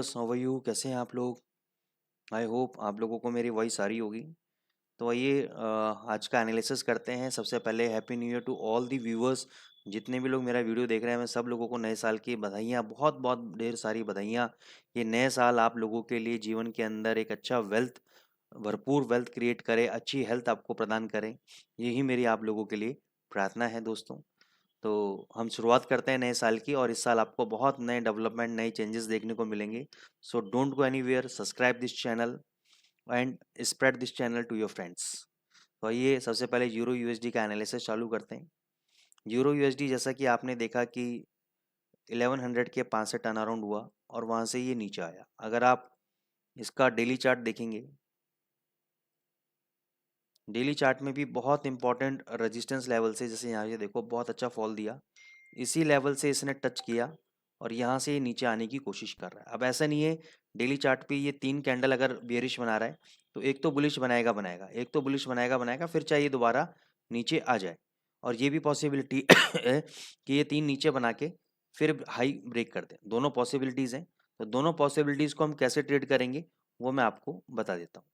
Viewers, how are you? कैसे हैं आप लोग? आई होप आप लोगों को मेरी वॉइस आ रही होगी। तो आइए आज का एनालिसिस करते हैं। सबसे पहले happy new year to all the viewers. जितने भी लोग मेरा वीडियो देख रहे हैं, मैं सब लोगों को नए साल की बधाइयाँ, बहुत बहुत ढेर सारी बधाइयाँ। ये नए साल आप लोगों के लिए जीवन के अंदर एक अच्छा वेल्थ, भरपूर वेल्थ क्रिएट करे, अच्छी हेल्थ आपको प्रदान करें। यही मेरी आप लोगों के लिए प्रार्थना है दोस्तों। तो हम शुरुआत करते हैं नए साल की, और इस साल आपको बहुत नए डेवलपमेंट, नए चेंजेस देखने को मिलेंगे। So don't go anywhere, subscribe this channel and spread this channel to your friends. तो आइए सबसे पहले यूरो यूएसडी का एनालिसिस चालू करते हैं। यूरो यूएसडी जैसा कि आपने देखा कि 1100 के पास से टर्न अराउंड हुआ और वहाँ से ये नीचे आया। अगर आप इसका डेली चार्ट देखेंगे, डेली चार्ट में भी बहुत इंपॉर्टेंट रेजिस्टेंस लेवल से, जैसे यहाँ से देखो, बहुत अच्छा फॉल दिया। इसी लेवल से इसने टच किया और यहाँ से ये नीचे आने की कोशिश कर रहा है। अब ऐसा नहीं है, डेली चार्ट पे ये 3 कैंडल अगर बेरिश बना रहा है तो एक तो बुलिश बनाएगा बनाएगा, एक तो बुलिश बनाएगा बनाएगा, फिर चाहे ये दोबारा नीचे आ जाए। और ये भी पॉसिबिलिटी है कि ये 3 नीचे बना के फिर हाई ब्रेक कर दे। दोनों पॉसिबिलिटीज़ हैं। तो दोनों पॉसिबिलिटीज़ को हम कैसे ट्रेड करेंगे वो मैं आपको बता देता हूँ।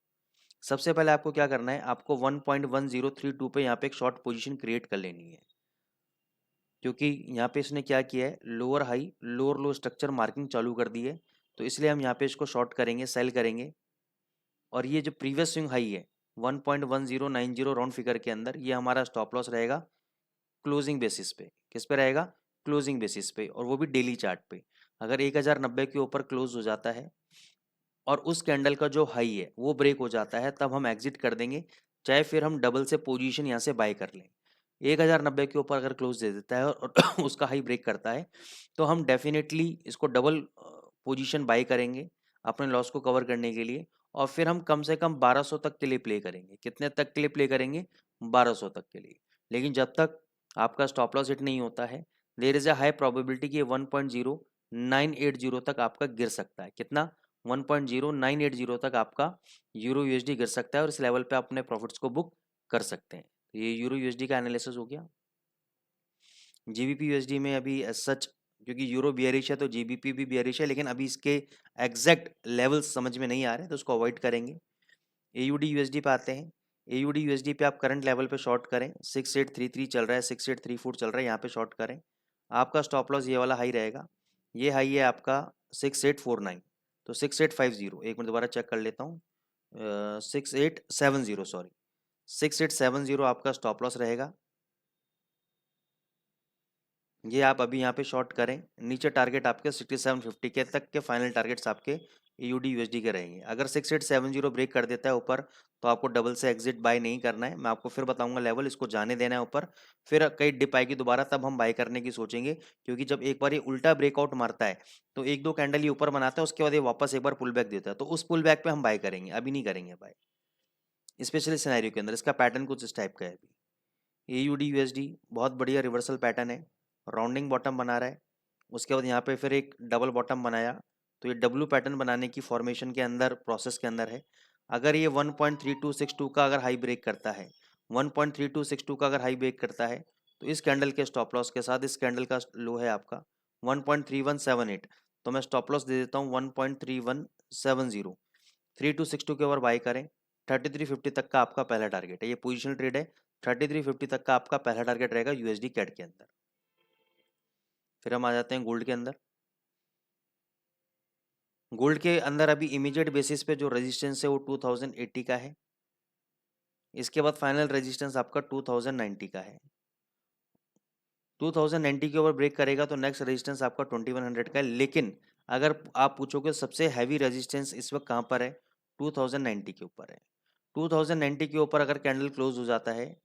सबसे पहले आपको क्या करना है, आपको 1.1032 पे यहाँ पे एक शॉर्ट पोजीशन क्रिएट कर लेनी है। क्योंकि यहाँ पे इसने क्या किया है, लोअर हाई लोअर लो स्ट्रक्चर मार्किंग चालू कर दी है। तो इसलिए हम यहाँ पे इसको शॉर्ट करेंगे, सेल करेंगे। और ये जो प्रीवियस स्विंग हाई है 1.1090 राउंड फिगर के अंदर, ये हमारा स्टॉप लॉस रहेगा क्लोजिंग बेसिस पे। किस पे रहेगा? क्लोजिंग बेसिस पे, और वो भी डेली चार्ट पे। अगर 1090 के ऊपर क्लोज हो जाता है और उस कैंडल का जो हाई है वो ब्रेक हो जाता है, तब हम एग्जिट कर देंगे। चाहे फिर हम डबल से पोजीशन यहाँ से बाय कर लें। 1090 के ऊपर अगर क्लोज दे देता है और उसका हाई ब्रेक करता है, तो हम डेफिनेटली इसको डबल पोजीशन बाय करेंगे अपने लॉस को कवर करने के लिए। और फिर हम कम से कम 1200 तक के लिए प्ले करेंगे। कितने तक के लिए प्ले करेंगे? 1200 तक के लिए। लेकिन जब तक आपका स्टॉप लॉस हिट नहीं होता है, there is a high probability कि 1.0980 तक आपका गिर सकता है। कितना? 1.0980 तक आपका यूरो यूएसडी गिर सकता है, और इस लेवल पे आप अपने प्रॉफिट्स को बुक कर सकते हैं। ये यूरो यूएसडी का एनालिसिस हो गया। जीबीपी यूएसडी में अभी एज सच, क्योंकि यूरो बियरिश है तो जीबीपी भी बियरिश है, लेकिन अभी इसके एग्जैक्ट लेवल्स समझ में नहीं आ रहे, तो उसको अवॉइड करेंगे। एयूडी यूएसडी पे आते हैं। एयूडी यूएसडी पे आप करंट लेवल पे शॉर्ट करें। 6833 चल रहा है, 6834 चल रहा है, यहाँ पे शॉर्ट करें। आपका स्टॉप लॉस ये वाला हाई रहेगा। ये हाई है आपका 6849। तो 6850, एक मिनट दोबारा चेक कर लेता हूँ। 6870, सॉरी, 6870 आपका स्टॉप लॉस रहेगा। ये आप अभी यहाँ पे शॉर्ट करें। नीचे टारगेट आपके 6750 के तक के फाइनल टारगेट्स आपके यूडी यूएसडी के रहेंगे। अगर 6870 ब्रेक कर देता है ऊपर, तो आपको डबल से एग्जिट बाय नहीं करना है। मैं आपको फिर बताऊंगा लेवल, इसको जाने देना है ऊपर। फिर कई डिप आएगी दोबारा, तब हम बाय करने की सोचेंगे। क्योंकि जब एक बार ये उल्टा ब्रेकआउट मारता है तो एक दो कैंडल ये ऊपर बनाता है, उसके बाद ये वापस एक बार पुल बैक देता है, तो उस पुल बैक पे हम बाय करेंगे, अभी नहीं करेंगे बाय। स्पेशली सिनेरियो के अंदर इसका पैटर्न कुछ इस टाइप का है। अभी एयूडी यूएसडी बहुत बढ़िया रिवर्सल पैटर्न है। राउंडिंग बॉटम बना रहा है, उसके बाद यहाँ पे फिर एक डबल बॉटम बनाया। तो ये डब्ल्यू पैटर्न बनाने की फॉर्मेशन के अंदर, प्रोसेस के अंदर है। अगर ये 1.3262 का अगर हाई ब्रेक करता है, 1.3262 का अगर हाई ब्रेक करता है, तो इस कैंडल के स्टॉप लॉस के साथ, इस कैंडल का लो है आपका 1.3178, तो मैं स्टॉप लॉस दे देता हूँ 1.3170। 3262 के ओवर बाई करें। 3350 तक का आपका पहला टारगेट है, ये पोजिशनल ट्रेड है। 3350 तक का आपका पहला टारगेट रहेगा यूएसडी कैट के अंदर। फिर हम आ जाते हैं गोल्ड के अंदर। गोल्ड के अंदर अभी इमीडिएट बेसिस पे जो रेजिस्टेंस है वो 2080 का है। इसके बाद फाइनल रेजिस्टेंस आपका 2090 का है। 2090 के ऊपर ब्रेक करेगा तो नेक्स्ट रेजिस्टेंस आपका 2100 का है। लेकिन अगर आप पूछोगे सबसे हैवी रेजिस्टेंस इस वक्त कहाँ पर है, 2090 के ऊपर है। 2090 के ऊपर अगर कैंडल क्लोज हो जाता है,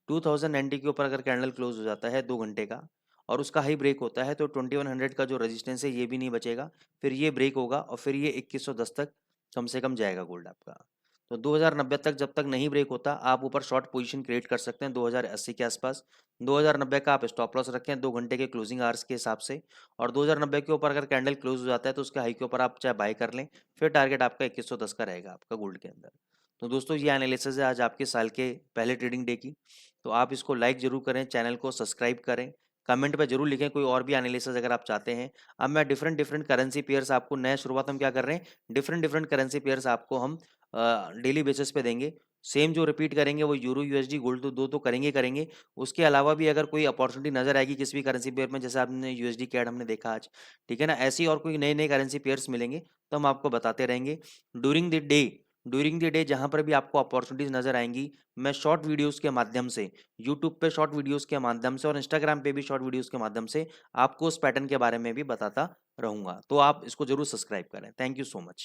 2090 के ऊपर अगर कैंडल क्लोज हो जाता है 2 घंटे का, और उसका हाई ब्रेक होता है, तो 2100 का जो रेजिस्टेंस है ये भी नहीं बचेगा। फिर ये ब्रेक होगा और फिर ये 2110 तक कम से कम जाएगा गोल्ड आपका। तो 2090 तक जब तक नहीं ब्रेक होता, आप ऊपर शॉर्ट पोजीशन क्रिएट कर सकते हैं 2080 के आसपास। 2090 का आप स्टॉप लॉस रखें 2 घंटे के क्लोजिंग आवर्स के हिसाब से। और 2090 के ऊपर अगर कैंडल क्लोज हो जाता है तो उसके हाई के ऊपर आप चाहे बाय कर लें। फिर टारगेट आपका 2110 का रहेगा आपका गोल्ड के अंदर। तो दोस्तों ये एनालिसिस है आज आपके साल के पहले ट्रेडिंग डे की। तो आप इसको लाइक ज़रूर करें, चैनल को सब्सक्राइब करें कमेंट पे जरूर लिखें कोई और भी एनालिसिस अगर आप चाहते हैं। अब मैं डिफरेंट डिफरेंट करेंसी पेयर्स आपको नए शुरुआत हम क्या कर रहे हैं, डिफरेंट डिफरेंट करेंसी पेयर्स आपको हम डेली बेसिस पे देंगे। सेम जो रिपीट करेंगे वो यूरो यूएसडी गोल्ड तो दो तो करेंगे करेंगे। उसके अलावा भी अगर कोई अपॉर्चुनिटी नजर आएगी किसी भी करेंसी पेयर में, जैसे आपने यूएसडी कैड हमने देखा आज, ठीक है ना, ऐसी और कोई नए नए करेंसी पेयर्स मिलेंगे तो हम आपको बताते रहेंगे। During the day, during the day जहां पर भी आपको अपॉर्चुनिटीज नजर आएंगी, मैं शॉर्ट वीडियोस के माध्यम से, यूट्यूब पे शॉर्ट वीडियोस के माध्यम से और इंस्टाग्राम पे भी शॉर्ट वीडियोस के माध्यम से आपको उस पैटर्न के बारे में भी बताता रहूंगा। तो आप इसको जरूर सब्सक्राइब करें। Thank you so much.